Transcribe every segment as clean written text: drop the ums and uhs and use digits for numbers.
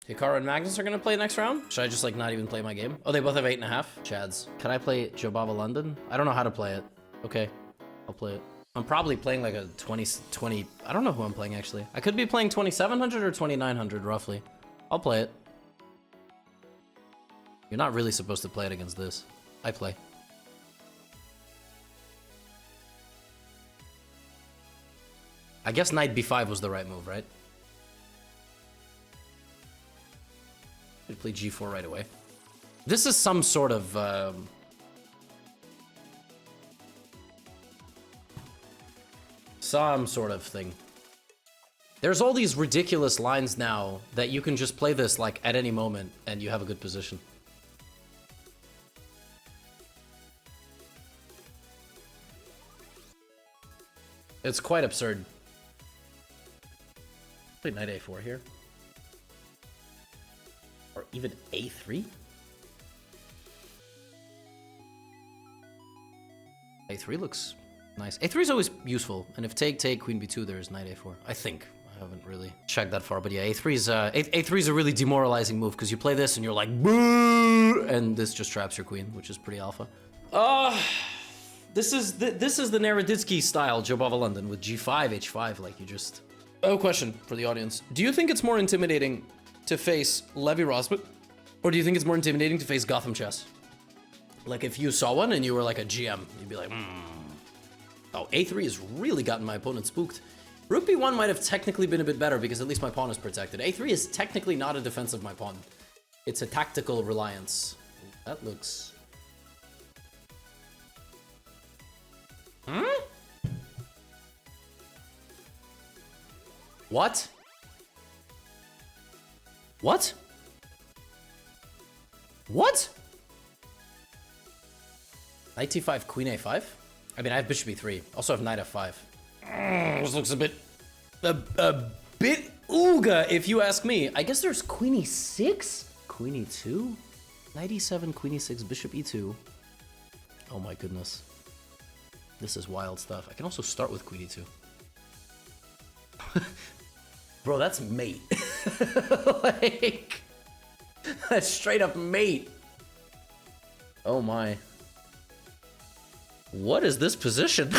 Hikaru and Magnus are gonna play next round? Should I just like not even play my game? Oh, they both have 8.5. Chads. Can I play Jobava London? I don't know how to play it. Okay, I'll play it. I'm probably playing like a 20, I don't know who I'm playing actually. I could be playing 2700 or 2900 roughly. I'll play it. You're not really supposed to play it against this. I play. I guess knight b5 was the right move, right? I'd play g4 right away. This is some sort of thing. There's all these ridiculous lines now that you can just play this like at any moment and you have a good position. It's quite absurd. Play knight a4 here. Or even a3? a3 looks nice. a3 is always useful, and if take, queen b2, there's knight a4. I think. I haven't really checked that far, but yeah, a3 is a really demoralizing move, because you play this and you're like, boo, and this just traps your queen, which is pretty alpha. This is the Naroditsky style Jobava London with g5, h5, like you just... Oh, question for the audience. Do you think it's more intimidating to face Levy Rosbit, or do you think it's more intimidating to face Gotham chess? Like if you saw one and you were like a GM, you'd be like, Oh, a3 has really gotten my opponent spooked. Rook b1 might have technically been a bit better because at least my pawn is protected. a3 is technically not a defense of my pawn. It's a tactical reliance. That looks... What? What? What? Knight t5, queen a5? I mean, I have bishop e3. Also have knight f5. This looks a bit ooga, if you ask me. I guess there's queen e6? Queen e2? Knight e7, queen e6, bishop e2. Oh my goodness. This is wild stuff. I can also start with queen e2. Bro, that's mate. Like, that's straight up mate. Oh my. What is this position?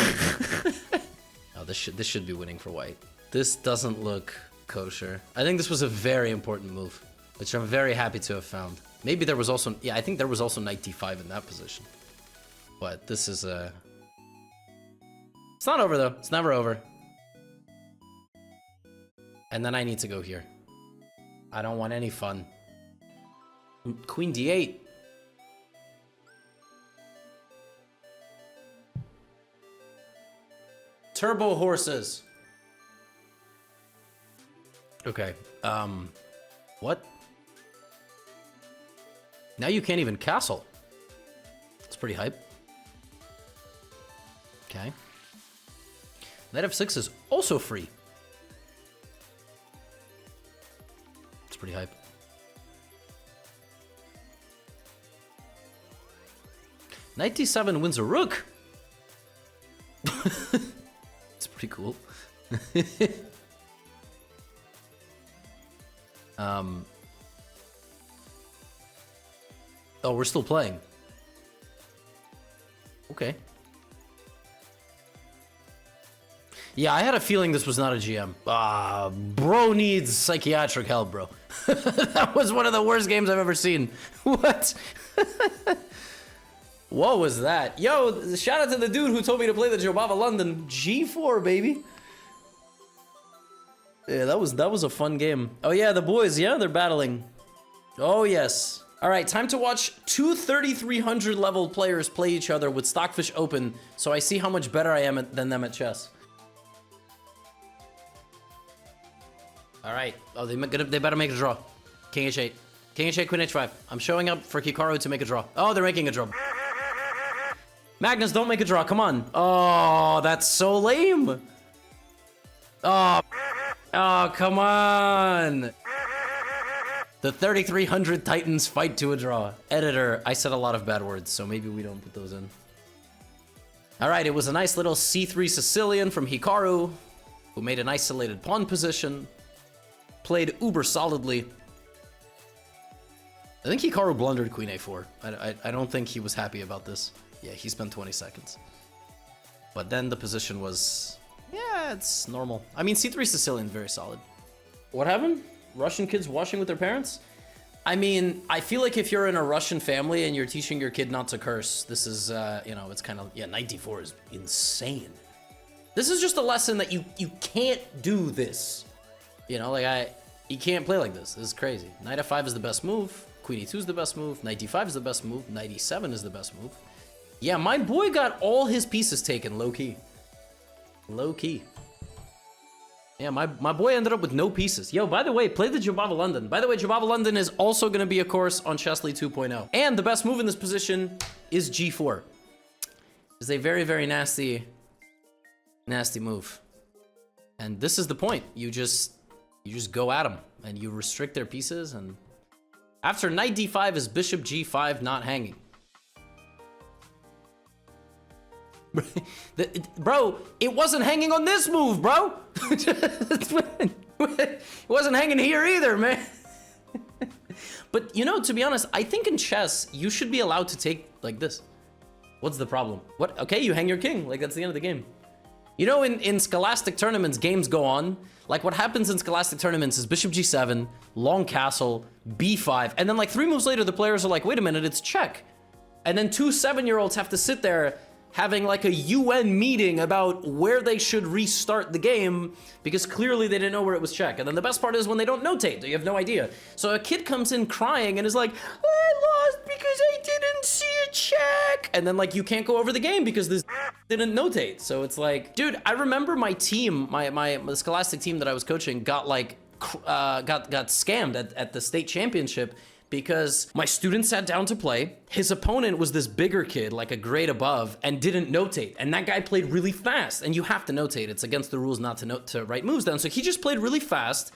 Oh, this should be winning for white. This doesn't look kosher. I think this was a very important move, which I'm very happy to have found. Maybe there was also, yeah, I think there was also knight d5 in that position. But this is a... It's not over though. It's never over. And then I need to go here. I don't want any fun. Queen d8. Turbo horses. Okay. What? Now you can't even castle. It's pretty hype. Okay. Knight f6 is also free. It's pretty hype. Knight d7 wins a rook. It's pretty cool. Oh, we're still playing. Okay. Yeah, I had a feeling this was not a GM. Bro needs psychiatric help, bro. That was one of the worst games I've ever seen. What? What was that? Yo, shout out to the dude who told me to play the Jobava London. G4, baby. Yeah, that was a fun game. Oh yeah, the boys, yeah, they're battling. Oh yes. All right, time to watch two 3,300 level players play each other with Stockfish open, so I see how much better I am than them at chess. All right. Oh, they better make a draw. King h8. King h8, queen h5. I'm showing up for Hikaru to make a draw. Oh, they're making a draw. Magnus, don't make a draw. Come on. Oh, that's so lame. Oh, come on. The 3,300 Titans fight to a draw. Editor, I said a lot of bad words, so maybe we don't put those in. All right, it was a nice little c3 Sicilian from Hikaru, who made an isolated pawn position, played uber solidly, I think Hikaru blundered queen a4. I don't think he was happy about this. Yeah, he spent 20 seconds. But then the position was... yeah, it's normal. I mean, c3 Sicilian, very solid. What happened? Russian kids washing with their parents? I mean, I feel like if you're in a Russian family and you're teaching your kid not to curse, this is, you know, it's kind of... yeah, knight d4 is insane. This is just a lesson that you can't do this. You know, like, you can't play like this. This is crazy. Knight f5 is the best move. Queen e2 is the best move. Knight d5 is the best move. Knight e7 is the best move. Yeah, my boy got all his pieces taken, low-key. Low-key. Yeah, my boy ended up with no pieces. Yo, by the way, play the Jabava London. By the way, Jabava London is also going to be a course on Chesley 2.0. And the best move in this position is g4. It's a very, very nasty move. And this is the point. You just go at them and you restrict their pieces. And after knight d5 is bishop g5 not hanging. Bro, it wasn't hanging on this move, bro. It wasn't hanging here either, man. But, you know, to be honest, I think in chess, you should be allowed to take like this. What's the problem? What? Okay, you hang your king. Like, that's the end of the game. You know, in Scholastic tournaments, games go on. Like, what happens in Scholastic tournaments is bishop g7, long castle, b5, and then like 3 moves later, the players are like, wait a minute, it's check. And then 2 7-year-olds have to sit there having like a UN meeting about where they should restart the game because clearly they didn't know where it was check. And then the best part is when they don't notate, you have no idea. So a kid comes in crying and is like, I lost because I didn't see a check. And then like you can't go over the game because this didn't notate. So it's like, dude, I remember my team, the Scholastic team that I was coaching got like, got scammed at the state championship because my student sat down to play. His opponent was this bigger kid, like a grade above, and didn't notate. And that guy played really fast. And you have to notate. It's against the rules not to write moves down. So he just played really fast.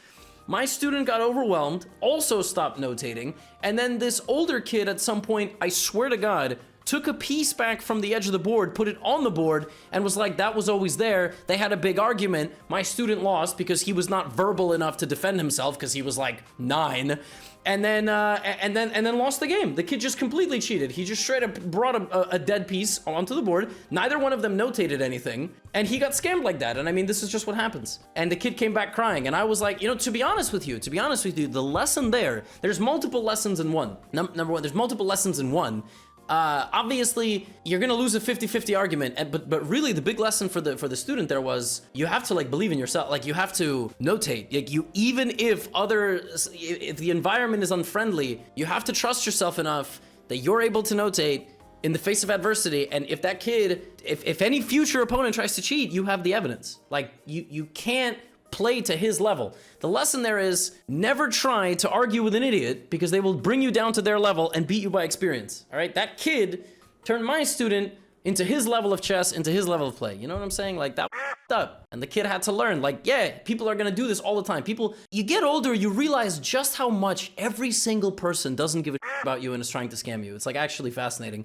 My student got overwhelmed, also stopped notating. And then this older kid at some point, I swear to God, took a piece back from the edge of the board, put it on the board, and was like, that was always there. They had a big argument. My student lost because he was not verbal enough to defend himself because he was like 9. And then lost the game. The kid just completely cheated. He just straight up brought a dead piece onto the board. Neither one of them notated anything, and he got scammed like that. And I mean, this is just what happens. And the kid came back crying, and I was like, you know, to be honest with you, the lesson there's multiple lessons in one. Number one, there's multiple lessons in one. Obviously you're gonna lose a 50-50 argument, but really the big lesson for the student there was you have to like believe in yourself. Like you have to notate. Like even if the environment is unfriendly, you have to trust yourself enough that you're able to notate in the face of adversity. And if that kid, if any future opponent tries to cheat, you have the evidence. Like you can't play to his level. The lesson there is never try to argue with an idiot because they will bring you down to their level and beat you by experience. All right, that kid turned my student into his level of chess, into his level of play. You know what I'm saying? Like that up. And the kid had to learn, like, yeah, people are gonna do this all the time. You get older, you realize just how much every single person doesn't give a about you and is trying to scam you. It's like actually fascinating.